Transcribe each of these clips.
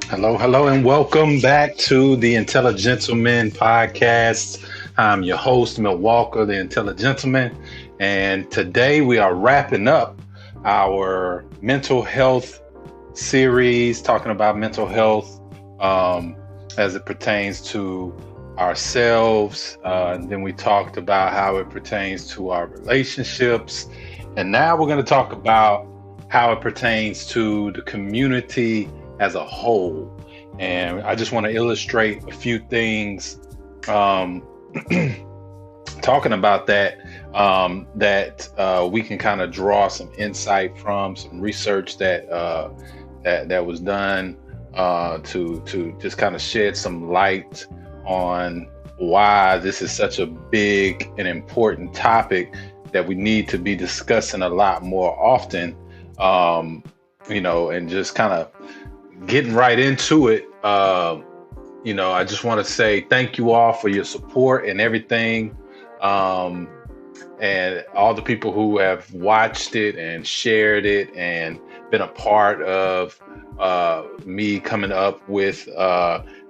Hello, hello, and welcome back to the Intelligentleman podcast. I'm your host, Milt Walker, the Intelligentleman, and today we are wrapping up our mental health series, talking about mental health as it pertains to ourselves. And then we talked about how it pertains to our relationships, and now we're going to talk about how it pertains to the community as a whole. And I just want to illustrate a few things um, talking about that we can kind of draw some insight from some research that was done to just kind of shed some light on why this is such a big and important topic that we need to be discussing a lot more often. And just kind of getting right into it. I just want to say thank you all for your support and everything. And all the people who have watched it and shared it and been a part of me coming up with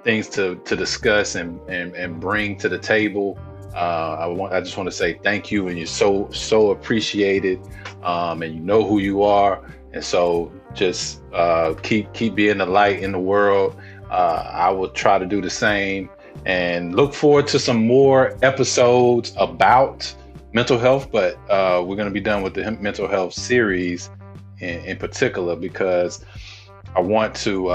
things to discuss and bring to the table. I just want to say thank you, and you're so appreciated, and you know who you are, and so just keep being the light in the world. I will try to do the same, and look forward to some more episodes about mental health. But we're going to be done with the mental health series in particular, because I want to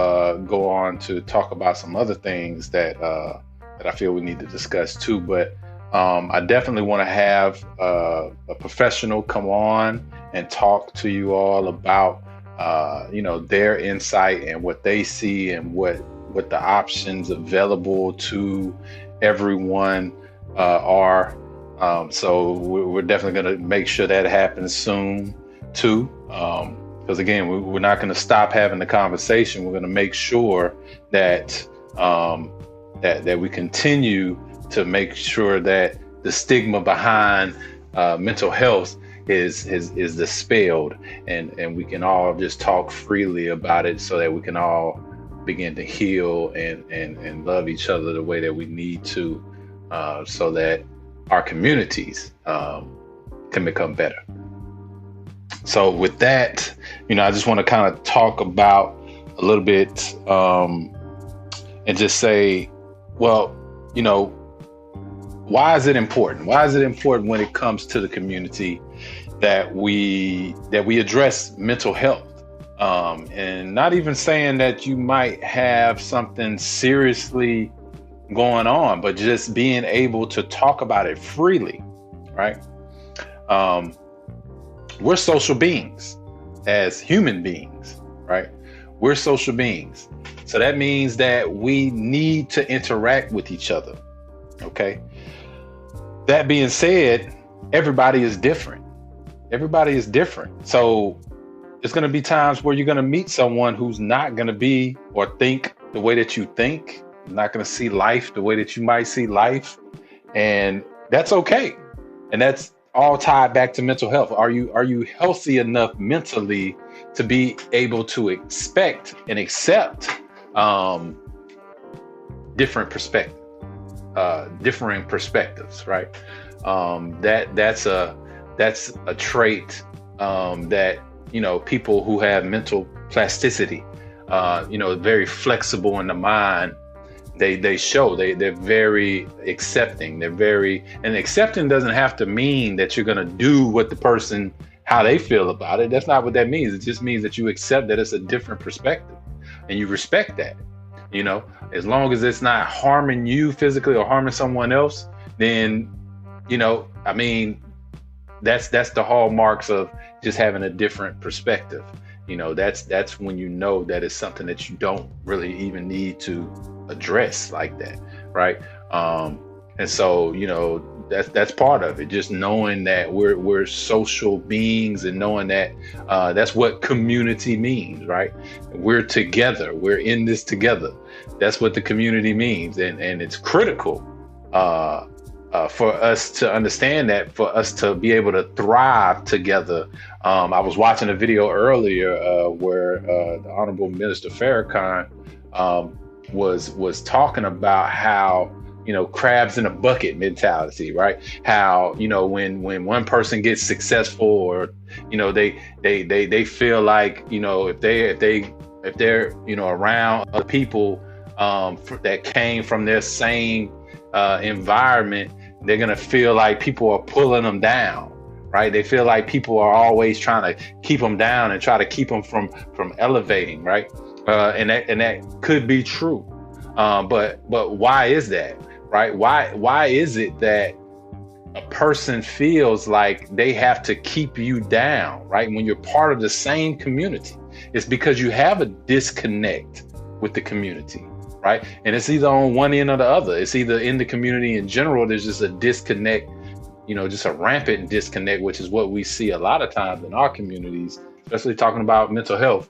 go on to talk about some other things that I feel we need to discuss too. But I definitely want to have a professional come on and talk to you all about their insight and what they see and what the options available to everyone are. So we're definitely going to make sure that happens soon too. Because again, we're not going to stop having the conversation. We're going to make sure that that we continue to make sure that the stigma behind mental health is dispelled, and we can all just talk freely about it, so that we can all begin to heal and love each other the way that we need to, so that our communities can become better. So with that, I just want to kind of talk about a little bit and just say, well, why is it important? Why is it important when it comes to the community that we address mental health? And not even saying that you might have something seriously going on, but just being able to talk about it freely, right? We're social beings as human beings, right? We're social beings. So that means that we need to interact with each other, okay? That being said, everybody is different. Everybody is different. So there's going to be times where you're going to meet someone who's not going to be or think the way that you think, not going to see life the way that you might see life. And that's okay. And that's all tied back to mental health. Are you healthy enough mentally to be able to expect and accept different perspectives? Differing perspectives, right? That's a trait that people who have mental plasticity, very flexible in the mind. They're very accepting. And accepting doesn't have to mean that you're gonna do what the person how they feel about it. That's not what that means. It just means that you accept that it's a different perspective and you respect that. As long as it's not harming you physically or harming someone else, then, that's the hallmarks of just having a different perspective. That's when that it's something that you don't really even need to address like that, right? And so, that's part of it. Just knowing that we're social beings, and knowing that that's what community means, right? We're together. We're in this together. That's what the community means, and it's critical for us to understand that, for us to be able to thrive together. I was watching a video earlier where the Honorable Minister Farrakhan was talking about how, crabs in a bucket mentality, right? How, when one person gets successful, or, they feel like, if they're, around other people that came from their same environment, they're going to feel like people are pulling them down, right? They feel like people are always trying to keep them down and try to keep them from elevating, right? And that could be true. But why is that, right? Why is it that a person feels like they have to keep you down, right? When you're part of the same community, it's because you have a disconnect with the community, right? And it's either on one end or the other. It's either in the community in general, there's just a disconnect, just a rampant disconnect, which is what we see a lot of times in our communities, especially talking about mental health,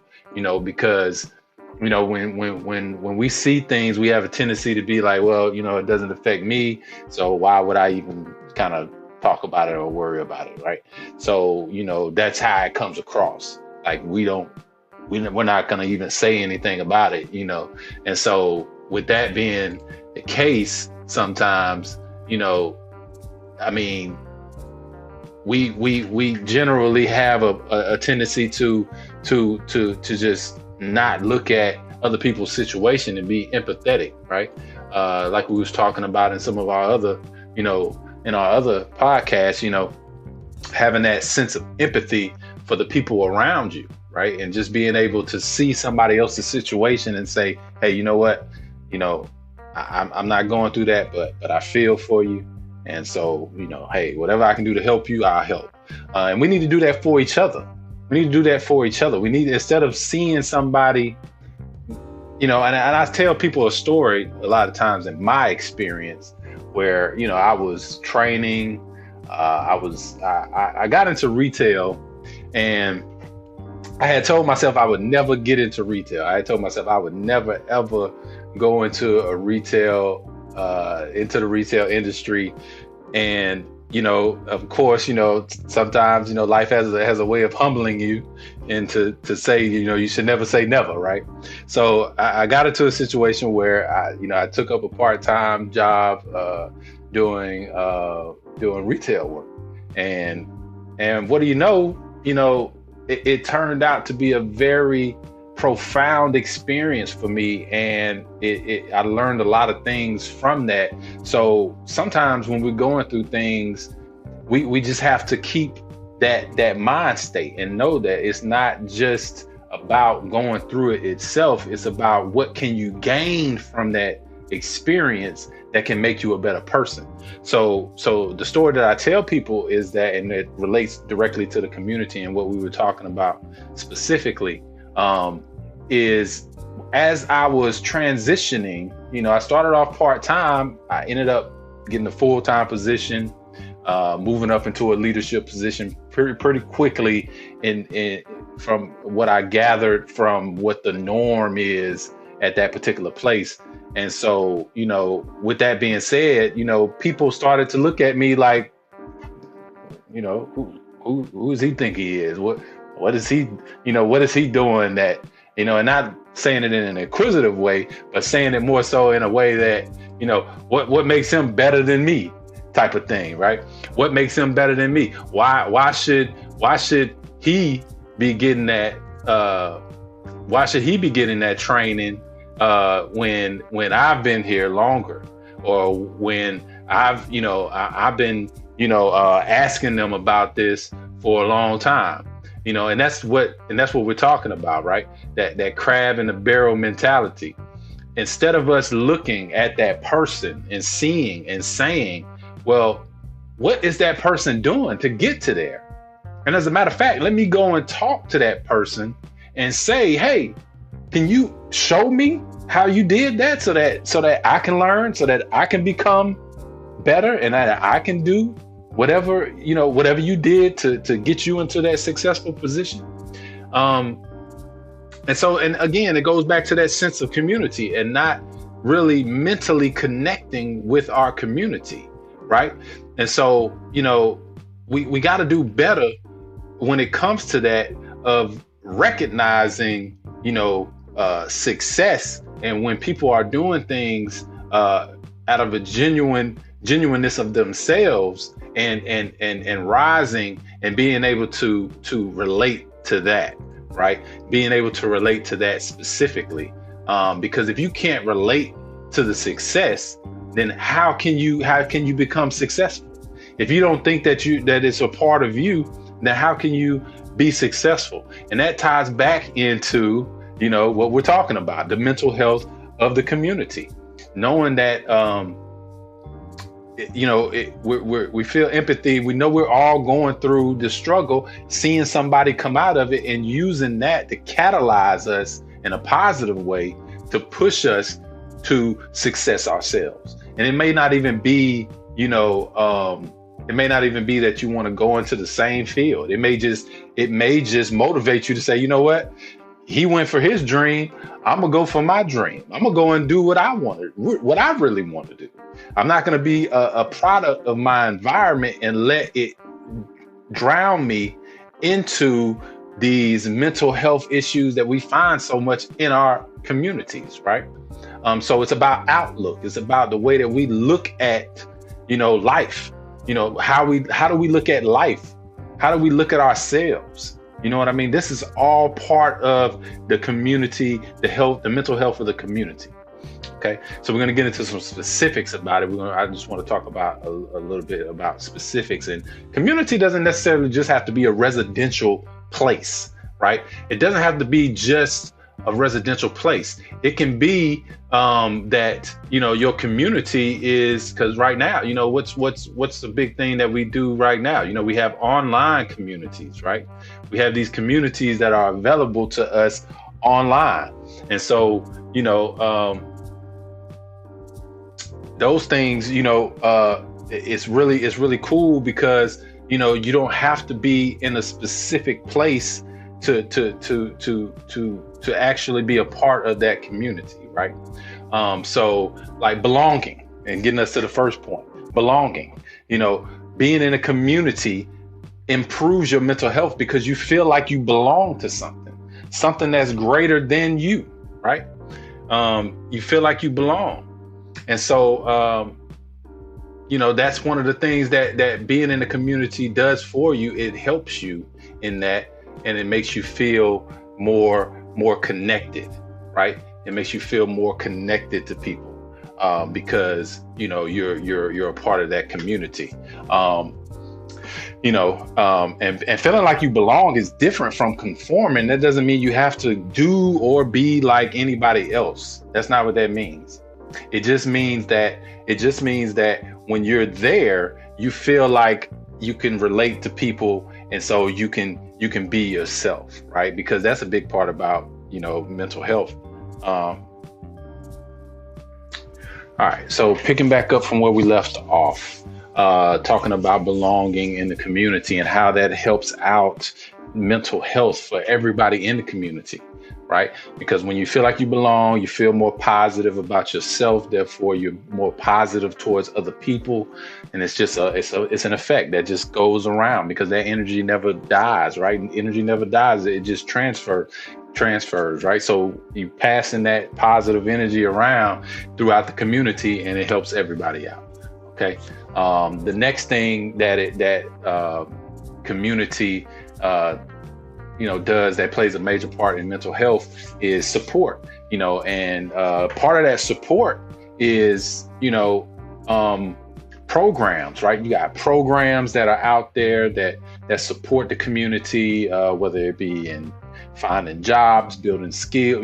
because when we see things, we have a tendency to be like, well, it doesn't affect me, so why would I even kind of talk about it or worry about it, right? So, that's how it comes across. Like we're not going to even say anything about it, And so with that being the case, sometimes, we generally have a tendency to just not look at other people's situation and be empathetic, right? Like we was talking about in some of our other, in our other podcasts, having that sense of empathy for the people around you, right? And just being able to see somebody else's situation and say, hey, you know what? I'm not going through that, but I feel for you. And so, hey, whatever I can do to help you, I'll help. And we need to do that for each other. We need to do that for each other. We need, instead of seeing somebody, and I tell people a story a lot of times in my experience where, I was training, I got into retail, and I had told myself I would never get into retail. I had told myself I would never, ever go into the retail industry. And, of course, sometimes, life has a way of humbling you, and to say, you should never say never, right? So I got into a situation where I took up a part-time job doing retail work. And what do you know, it turned out to be a very profound experience for me, and I learned a lot of things from that. So sometimes when we're going through things, we just have to keep that mind state and know that it's not just about going through it itself. It's about what can you gain from that experience that can make you a better person. So the story that I tell people is that, and it relates directly to the community and what we were talking about specifically, is as I was transitioning, I started off part-time. I ended up getting a full-time position, moving up into a leadership position pretty quickly, in from what I gathered from what the norm is at that particular place. And so, with that being said, people started to look at me like, who does he think he is? What is he, what is he doing that, and not saying it in an inquisitive way, but saying it more so in a way that, what makes him better than me type of thing, right? What makes him better than me? Why should he be getting that, why should he be getting that training when I've been here longer, or when I've been asking them about this for a long time, and that's what we're talking about, right? That crab in the barrel mentality. Instead of us looking at that person and seeing and saying, well, what is that person doing to get to there? And as a matter of fact, let me go and talk to that person and say, hey, can you show me how you did that so that I can learn, so that I can become better, and that I can do whatever you did to get you into that successful position. And again, it goes back to that sense of community and not really mentally connecting with our community, right? And so, we got to do better when it comes to that, of recognizing, success, and when people are doing things out of a genuineness of themselves, and rising and being able to relate to that, right? Being able to relate to that specifically, because if you can't relate to the success, then how can you become successful? If you don't think that it's a part of you, then how can you be successful? And that ties back into, what we're talking about, the mental health of the community. Knowing that, we feel empathy. We know we're all going through the struggle, seeing somebody come out of it and using that to catalyze us in a positive way to push us to success ourselves. And it may not even be, it may not even be that you want to go into the same field. It may just motivate you to say, you know what? He went for his dream. I'm gonna go for my dream. I'm gonna go and do what I wanted, what I really want to do. I'm not gonna be a product of my environment and let it drown me into these mental health issues that we find so much in our communities, right? So it's about outlook. It's about the way that we look at, life. How do we look at life? How do we look at ourselves? You know what I mean? This is all part of the community, the mental health of the community. Okay, so we're going to get into some specifics about it. I just want to talk about a little bit about specifics. And community doesn't necessarily just have to be a residential place, right? It doesn't have to be just a residential place. It can be that your community is, because right now, what's the big thing that we do right now? We have online communities, right? We have these communities that are available to us online, and so those things, it's really cool because you don't have to be in a specific place to actually be a part of that community, right? So like belonging, and getting us to the first point, belonging, being in a community improves your mental health because you feel like you belong to something that's greater than you, right? You feel like you belong. And so, that's one of the things that being in the community does for you. It helps you in that, and it makes you feel more connected, right? It makes you feel more connected to people because you're a part of that community. And feeling like you belong is different from conforming. That doesn't mean you have to do or be like anybody else. That's not what that means. It just means that when you're there, you feel like you can relate to people, and so you can be yourself, right? Because that's a big part about mental health. All right, so picking back up from where we left off, talking about belonging in the community and how that helps out mental health for everybody in the community, right? Because when you feel like you belong, you feel more positive about yourself. Therefore, you're more positive towards other people, and it's just it's an effect that just goes around because that energy never dies, right? Energy never dies; it just transfers, right? So you passing that positive energy around throughout the community, and it helps everybody out. Okay. The next thing that community does that plays a major part in mental health is support, and part of that support is, programs, right? You got programs that are out there that support the community, whether it be in finding jobs, building skill,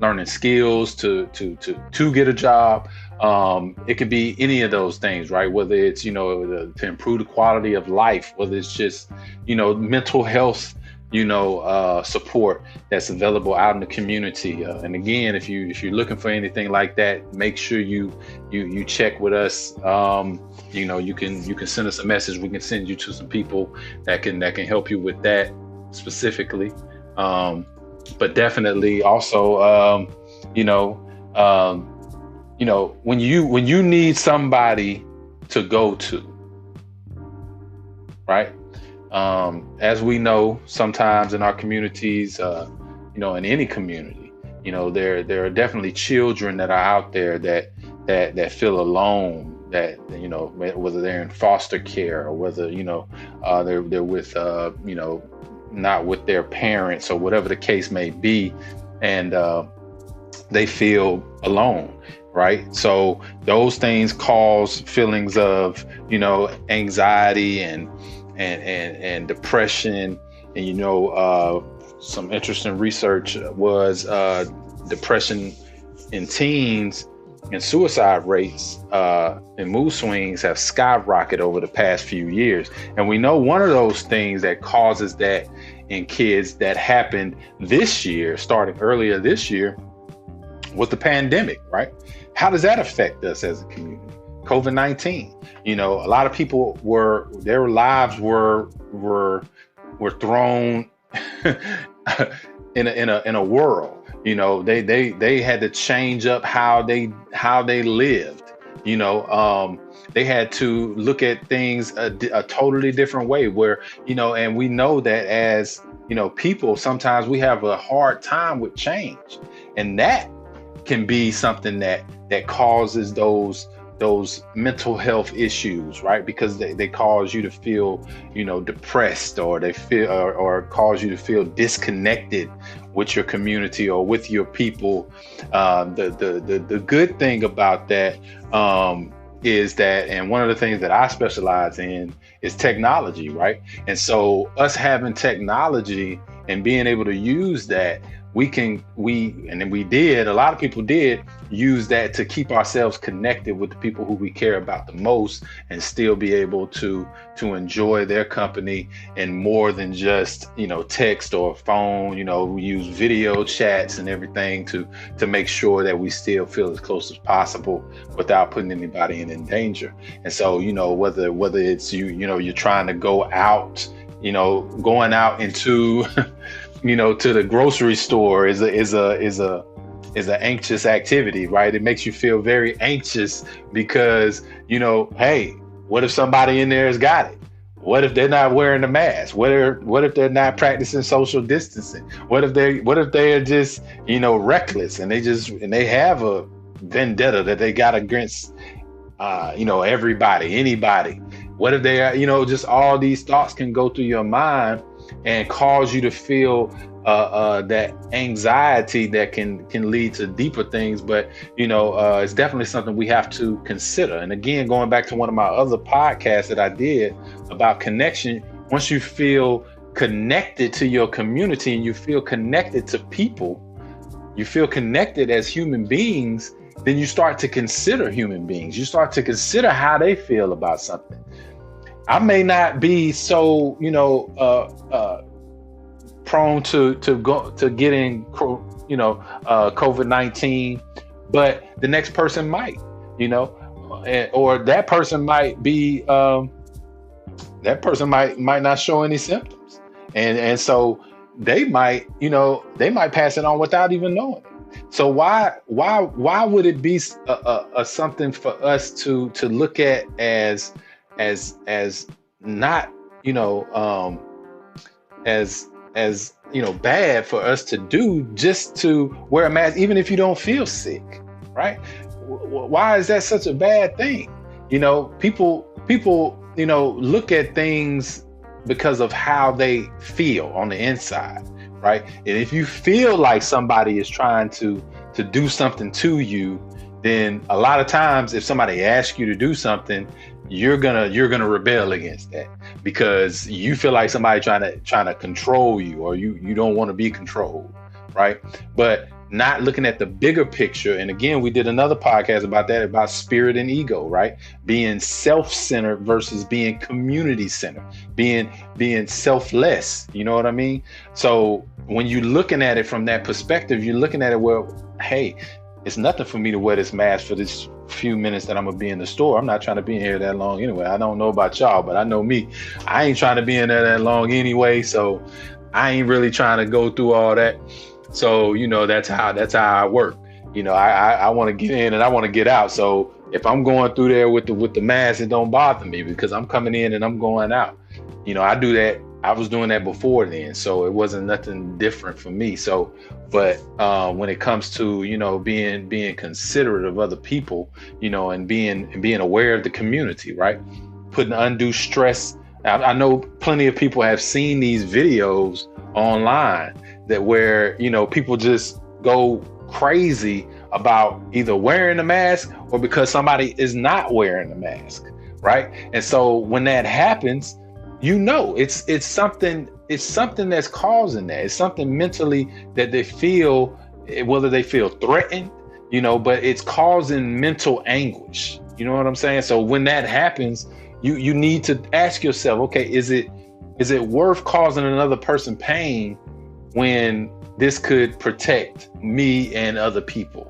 learning skills to get a job. It could be any of those things, right? Whether it's, to improve the quality of life, whether it's just, mental health, support that's available out in the community. And again, if you're looking for anything like that, make sure you check with us. You can send us a message. We can send you to some people that can help you with that specifically. But definitely also, when you need somebody to go to, right? As we know, sometimes in our communities, in any community, There are definitely children that are out there that feel alone, that, whether they're in foster care or whether, they're with, not with their parents or whatever the case may be. And they feel alone. Right. So those things cause feelings of, anxiety and depression. And, some interesting research was depression in teens and suicide rates and mood swings have skyrocketed over the past few years. And we know one of those things that causes that in kids that happened this year, starting earlier this year, was the pandemic, right? How does that affect us as a community? COVID-19, a lot of people their lives were thrown in a whirl. They had to change up how they lived. They had to look at things a totally different way, where, and we know that as, people, sometimes we have a hard time with change, and that can be something that causes those mental health issues, right? Because they cause you to feel, depressed, or they feel or cause you to feel disconnected with your community or with your people. The good thing about that is that, and one of the things that I specialize in is technology, right? And so us having technology and being able to use that, a lot of people did use that to keep ourselves connected with the people who we care about the most, and still be able to enjoy their company, and more than just, text or phone. We use video chats and everything to make sure that we still feel as close as possible without putting anybody in danger. And so, whether it's you're trying to go out, going out into to the grocery store is an anxious activity, right? It makes you feel very anxious because, hey, what if somebody in there has got it? What if they're not wearing a mask? What if they're not practicing social distancing? What if they are just, reckless, and they have a vendetta that they got against, everybody, anybody? What if they are, just all these thoughts can go through your mind and cause you to feel that anxiety that can lead to deeper things. But it's definitely something we have to consider. And again, going back to one of my other podcasts that I did about connection, once you feel connected to your community and you feel connected to people, you feel connected as human beings, then you start to consider human beings. You start to consider how they feel about something. I may not be so, prone to getting, COVID-19, but the next person might, or that person might be, that person might not show any symptoms, and so they might pass it on without even knowing it. So why would it be a something for us to look at as not, as bad for us to do, just to wear a mask, even if you don't feel sick, right? Why is that such a bad thing? People, look at things because of how they feel on the inside, right? And if you feel like somebody is trying to do something to you, then a lot of times if somebody asks you to do something, you're gonna rebel against that, because you feel like somebody trying to control you, or you don't want to be controlled, right? But not looking at the bigger picture. And again, we did another podcast about that, about spirit and ego, right? Being self-centered versus being community-centered, being selfless. You know what I mean? So when you're looking at it from that perspective, you're looking at it, well, hey, it's nothing for me to wear this mask for this few minutes that I'm gonna be in the store. I'm not trying to be in here that long anyway. I don't know about y'all, but I know me. I ain't trying to be in there that long anyway, so I ain't really trying to go through all that. So that's how I work. I want to get in and I want to get out. So if I'm going through there with the mask, it don't bother me, because I'm coming in and I'm going out. I do that I was doing that before then, so it wasn't nothing different for me. So, but when it comes to, being considerate of other people, and being aware of the community, right? Putting undue stress. I know plenty of people have seen these videos online that where people just go crazy about either wearing a mask or because somebody is not wearing a mask, right? And so when that happens, it's something that's causing that. It's something mentally that they feel, whether they feel threatened, but it's causing mental anguish. You know what I'm saying? So when that happens, you need to ask yourself, okay, is it worth causing another person pain when this could protect me and other people?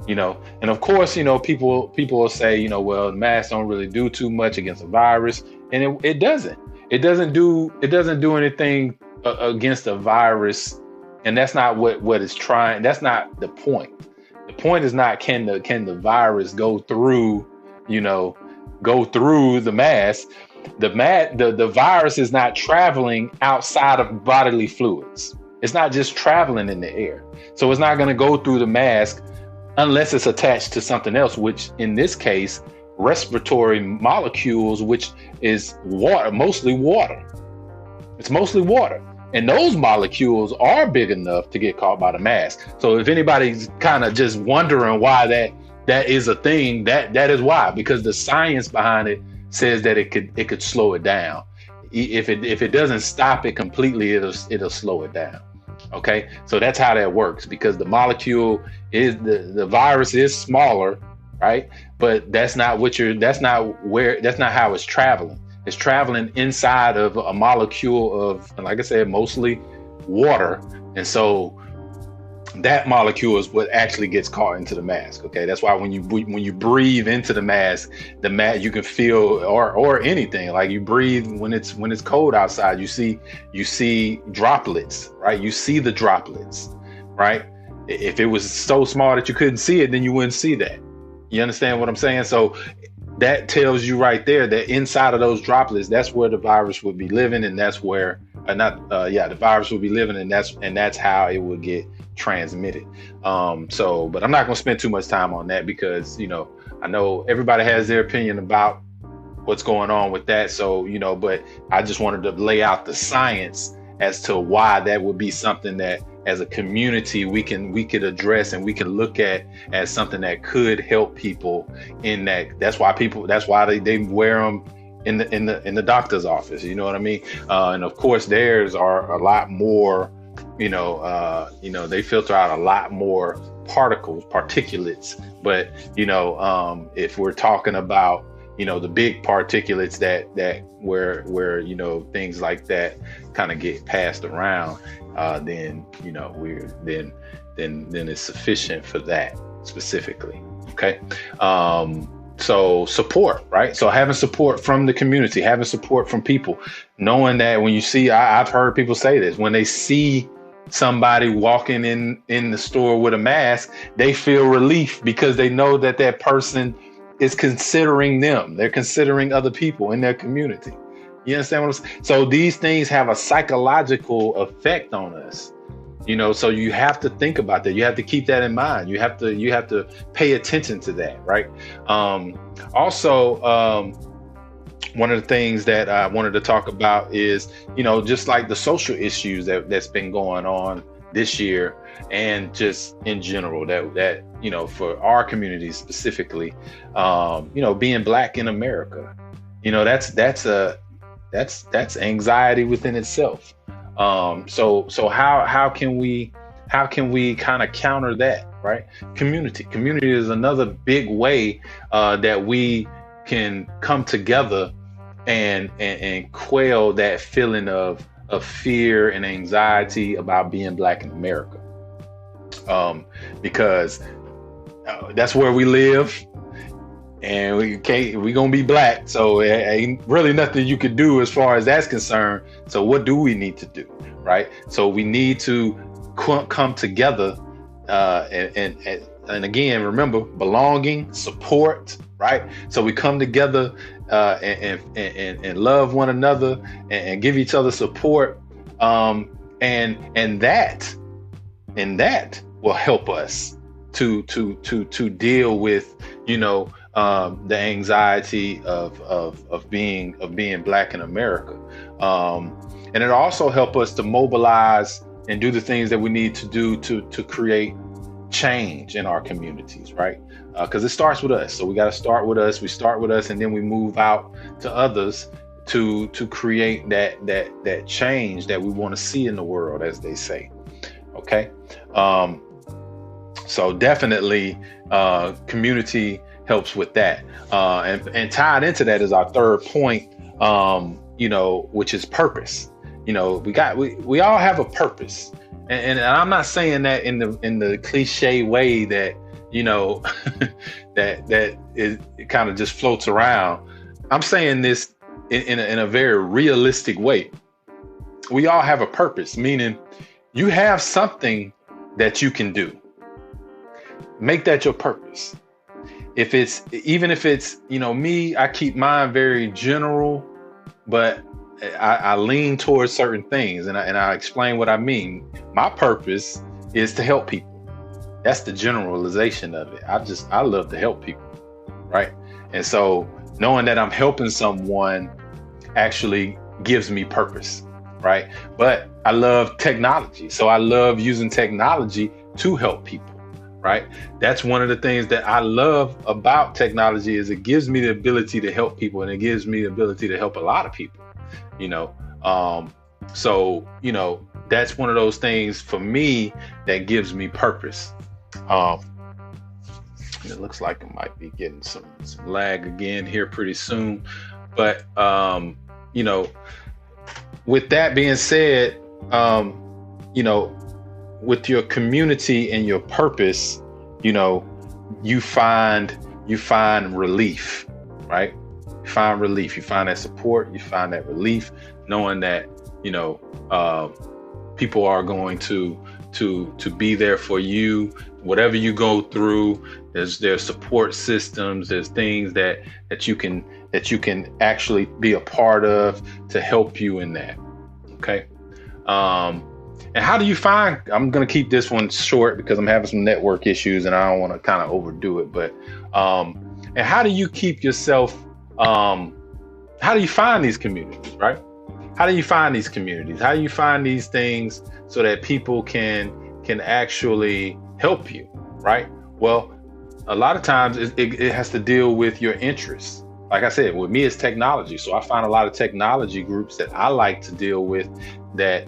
And of course, people will say, well, masks don't really do too much against a virus, and it doesn't do anything against a virus, and that's not what it's trying. That's not the point. The point is not can the virus go through the mask. The virus is not traveling outside of bodily fluids. It's not just traveling in the air, so it's not going to go through the mask unless it's attached to something else, which in this case, respiratory molecules, which is water, mostly water. It's mostly water. And those molecules are big enough to get caught by the mask. So if anybody's kind of just wondering why that is a thing, that is why, because the science behind it says that it could slow it down. If it doesn't stop it completely, it'll slow it down. Okay, so that's how that works, because the molecule is the virus is smaller, right? But that's not how it's traveling. It's traveling inside of a molecule of, like I said, mostly water. And so that molecule is what actually gets caught into the mask. Okay, that's why when you breathe into the mask you can feel, or anything, like you breathe when it's cold outside, you see droplets, right? You see the droplets, right? If it was so small that you couldn't see it, then you wouldn't see that. You understand what I'm saying? So that tells you right there that inside of those droplets, that's where the virus would be living, and that's where the virus would be living, and that's how it would get transmitted. But I'm not going to spend too much time on that, because I know everybody has their opinion about what's going on with that. So but I just wanted to lay out the science as to why that would be something that, as a community, we could address and we can look at as something that could help people in that. That's why they wear them in the doctor's office. You know what I mean? And of course, theirs are a lot more. They filter out a lot more particulates. But if we're talking about the big particulates that where things like that kind of get passed around, then it's sufficient for that specifically. Okay. So support, right? So having support from the community, having support from people, knowing that when you see, I've heard people say this, when they see somebody walking in the store with a mask, they feel relief because they know that person is considering them. They're considering other people in their community. You understand what I'm saying? So these things have a psychological effect on us. So you have to think about that. You have to keep that in mind. You have to pay attention to that, right? Also, one of the things that I wanted to talk about is, just like the social issues that's been going on this year, and just in general, that for our community specifically, being Black in America, that's anxiety within itself. So how can we kind of counter that, right? Community is another big way that we can come together and quell that feeling of fear and anxiety about being Black in America, because that's where we live, and we gonna be Black, so ain't really nothing you could do as far as that's concerned. So what do we need to do, right? So we need to come together, and again, remember, belonging, support, right? So we come together and love one another and give each other support. And that will help us to deal with, the anxiety of being Black in America. And it also help us to mobilize and do the things that we need to do to create change in our communities, right? Because it starts with us. So we got to start with us. We start with us, and then we move out to others to create that change that we want to see in the world, as they say. Okay. So definitely community helps with that. And tied into that is our third point, which is purpose. We all have a purpose. And I'm not saying that in the cliche way that, that it kind of just floats around. I'm saying this in a very realistic way. We all have a purpose, meaning you have something that you can do. Make that your purpose. Even if it's, me, I keep mine very general, but I lean towards certain things, and I explain what I mean. My purpose is to help people. That's the generalization of it. I love to help people, right? And so knowing that I'm helping someone actually gives me purpose, right? But I love technology. So I love using technology to help people, right? That's one of the things that I love about technology is it gives me the ability to help people, and it gives me the ability to help a lot of people, So, that's one of those things for me that gives me purpose. It looks like it might be getting some lag again here pretty soon. But, with that being said, with your community and your purpose, you find relief, right? You find relief. You find that support. You find that relief, knowing that people are going to be there for you, whatever you go through. There's support systems. There's things that you can actually be a part of to help you in that. Okay. And how do you find? I'm gonna keep this one short because I'm having some network issues and I don't want to kind of overdo it. But and how do you keep yourself? How do you find these communities, right? How do you find these communities? How do you find these things so that people can actually help you, right? Well, a lot of times it has to deal with your interests. Like I said, with me, it's technology. So I find a lot of technology groups that I like to deal with that,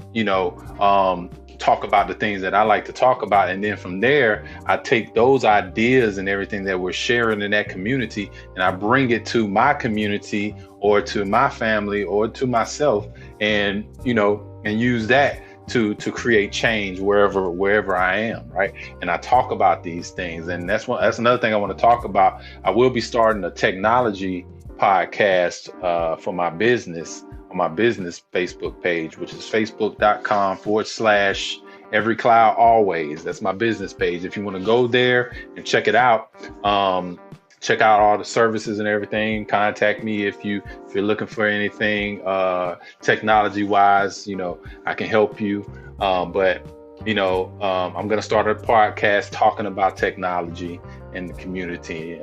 talk about the things that I like to talk about. And then from there, I take those ideas and everything that we're sharing in that community, and I bring it to my community or to my family or to myself, and, and use that to create change wherever I am, right? And I talk about these things, and that's another thing I want to talk about. I will be starting a technology podcast for my business on my business Facebook page, which is facebook.com/everycloudalways. That's my business page. If you want to go there and check it out, check out all the services and everything. Contact me if you're looking for anything technology wise. I can help you. But I'm going to start a podcast talking about technology in the community,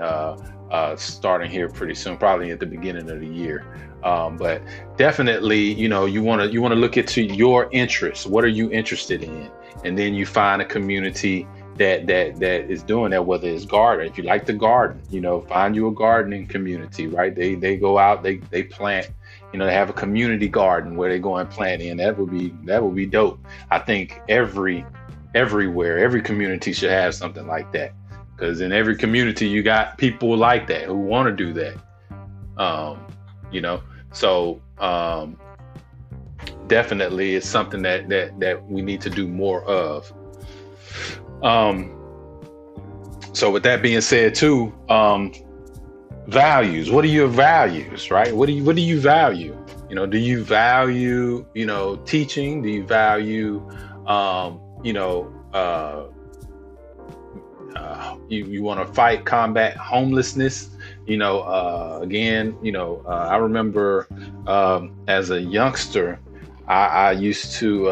starting here pretty soon, probably at the beginning of the year. But definitely, you want to look into your interests. What are you interested in? And then you find a community that is doing that, whether it's garden. If you like to garden, find you a gardening community, right? They go out, they plant, they have a community garden where they go and plant in. That would be dope. I think everywhere, every community should have something like that, because in every community you got people like that who want to do that. So definitely it's something that we need to do more of. So with that being said too, values. What are your values, right? What do you value? Do you value, teaching? Do you value, you want to combat homelessness? Again, I remember as a youngster, I used to,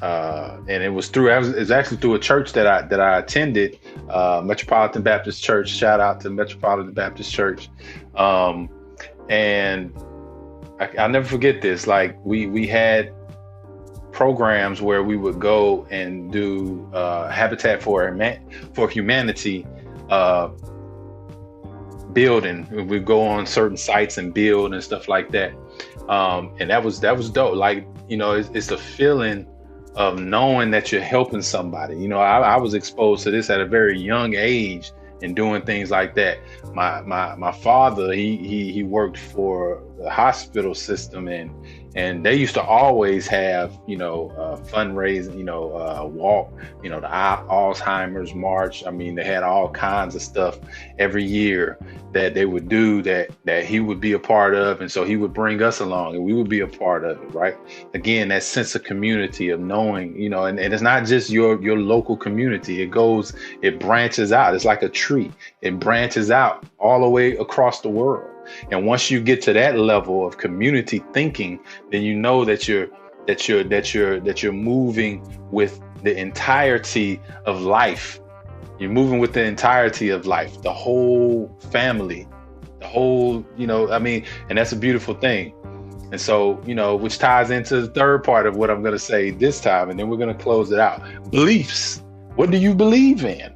and it was actually through a church that I attended, Metropolitan Baptist Church. Shout out to Metropolitan Baptist Church, and I'll never forget this. Like we had programs where we would go and do Habitat for Humanity building. We'd go on certain sites and build and stuff like that. And that was dope. Like, it's a feeling of knowing that you're helping somebody. I was exposed to this at a very young age and doing things like that. My father, he worked for the hospital system, and they used to always have fundraising, walk, the Alzheimer's March. I mean, they had all kinds of stuff every year that they would do that he would be a part of, and so he would bring us along and we would be a part of it, right? Again, that sense of community, of knowing, and it's not just your local community. It branches out. It's like a tree. It branches out all the way across the world. And once you get to that level of community thinking, then you know that you're moving with the entirety of life. You're moving with the entirety of life, the whole family, the whole, and that's a beautiful thing. And so, which ties into the third part of what I'm going to say this time, and then we're going to close it out. Beliefs. What do you believe in?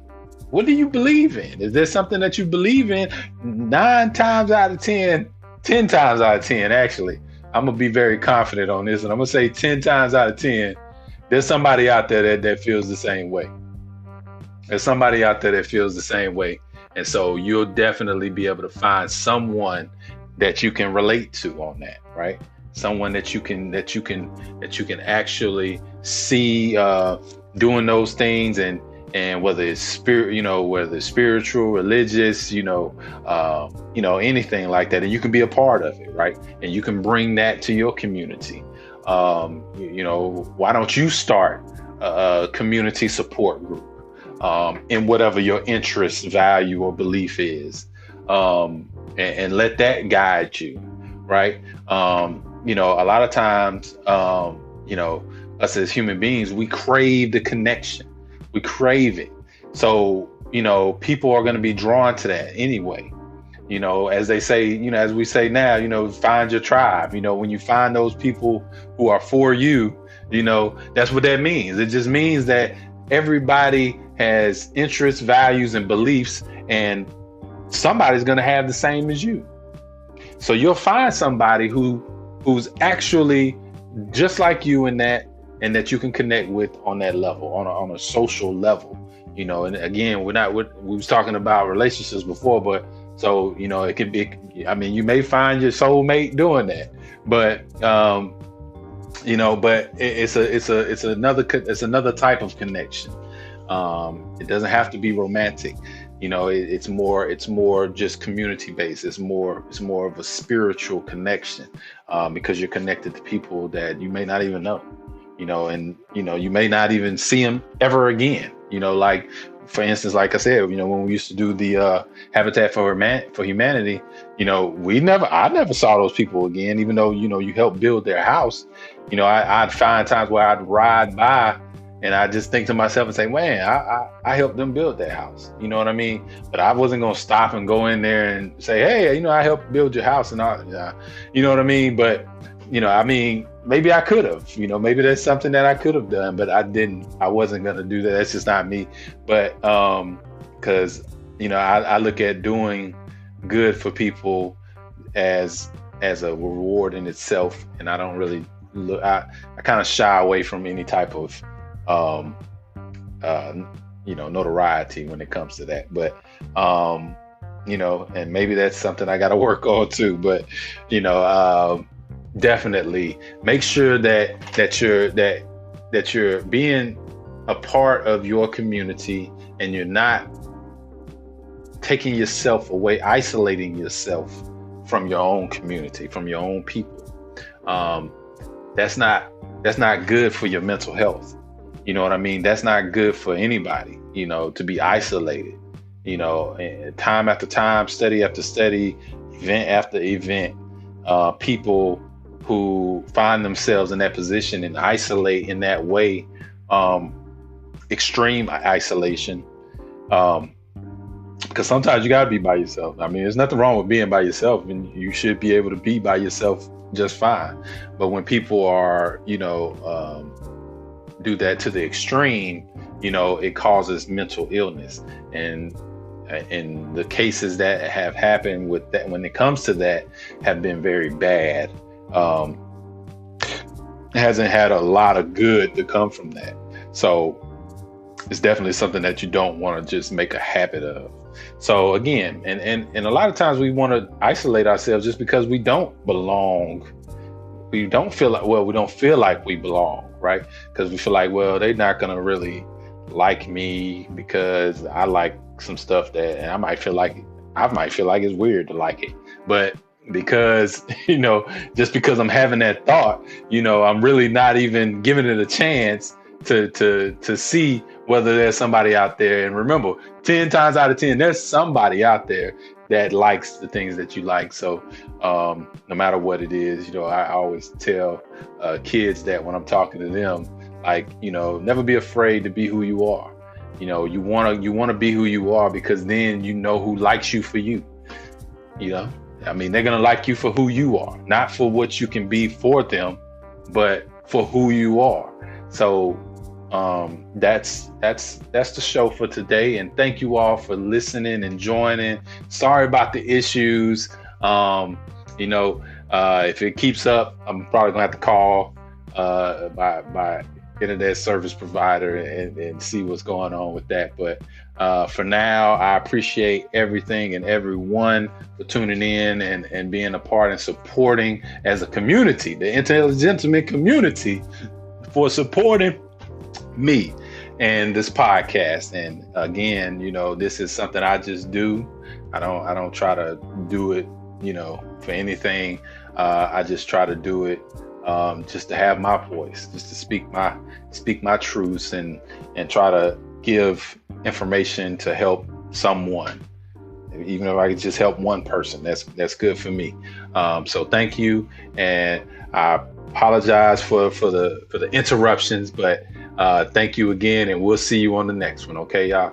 What do you believe in? Is there something that you believe in? 9 times out of 10, 10 times out of 10, actually. I'm going to be very confident on this, and I'm going to say 10 times out of 10, there's somebody out there that feels the same way. There's somebody out there that feels the same way. And so you'll definitely be able to find someone that you can relate to on that, right? Someone that you can actually see doing those things, and whether it's spiritual, religious, anything like that, and you can be a part of it, right? And you can bring that to your community. Why don't you start a community support group in whatever your interest, value, or belief is, and let that guide you, right? A lot of times, us as human beings, we crave the connection. We crave it. So, people are going to be drawn to that anyway. As they say, as we say now, find your tribe. When you find those people who are for you, that's what that means. It just means that everybody has interests, values, and beliefs, and somebody's going to have the same as you. So you'll find somebody who's actually just like you in that, and that you can connect with on that level, on a social level, and again, we was talking about relationships before, but so, it could be, you may find your soulmate doing that, but, it's another type of connection. It doesn't have to be romantic. It's more just community based. It's more of a spiritual connection, because you're connected to people that you may not even know. And you may not even see them ever again. Like, for instance, like I said, when we used to do the Habitat for Humanity, I never saw those people again, even though, you helped build their house. I'd find times where I'd ride by and I just think to myself and say, man, I helped them build that house. You know what I mean? But I wasn't going to stop and go in there and say, hey, I helped build your house and all. You know what I mean? But, maybe I could have, maybe that's something that I could have done, but I didn't. I wasn't going to do that. That's just not me. But because, I look at doing good for people as a reward in itself. And I don't really look, I kind of shy away from any type of, notoriety when it comes to that. But, and maybe that's something I got to work on too. But, definitely make sure that you're being a part of your community, and you're not taking yourself away, isolating yourself from your own community, from your own people. That's not good for your mental health. You know what I mean? That's not good for anybody, to be isolated. time after time, study after study, event after event, people who find themselves in that position and isolate in that way, extreme isolation. Because sometimes you got to be by yourself. I mean, there's nothing wrong with being by yourself, and you should be able to be by yourself just fine. But when people are, do that to the extreme, it causes mental illness. And the cases that have happened with that, when it comes to that, have been very bad. Hasn't had a lot of good to come from that. So it's definitely something that you don't want to just make a habit of. So again, and a lot of times we want to isolate ourselves just because we don't belong. We don't feel like we belong, right? Because we feel like, well, they're not going to really like me because I like some stuff that, and I might feel like it's weird to like it. But because, just because I'm having that thought, I'm really not even giving it a chance to see whether there's somebody out there. And remember, 10 times out of 10, there's somebody out there that likes the things that you like. So no matter what it is, I always tell kids that when I'm talking to them, like, never be afraid to be who you are. You want to be who you are, because then who likes you for you. I mean, they're going to like you for who you are, not for what you can be for them, but for who you are. So that's the show for today. And thank you all for listening and joining. Sorry about the issues. If it keeps up, I'm probably gonna have to call my internet service provider and see what's going on with that. But for now, I appreciate everything and everyone for tuning in and being a part and supporting as a community, the Intelligentleman community, for supporting me and this podcast. And again, this is something I just do. I don't try to do it, for anything. I just try to do it just to have my voice, just to speak my truths and try to give information to help someone. Even if I could just help one person, that's good for me. So thank you, and I apologize for the interruptions, but thank you again, and we'll see you on the next one. Okay, y'all.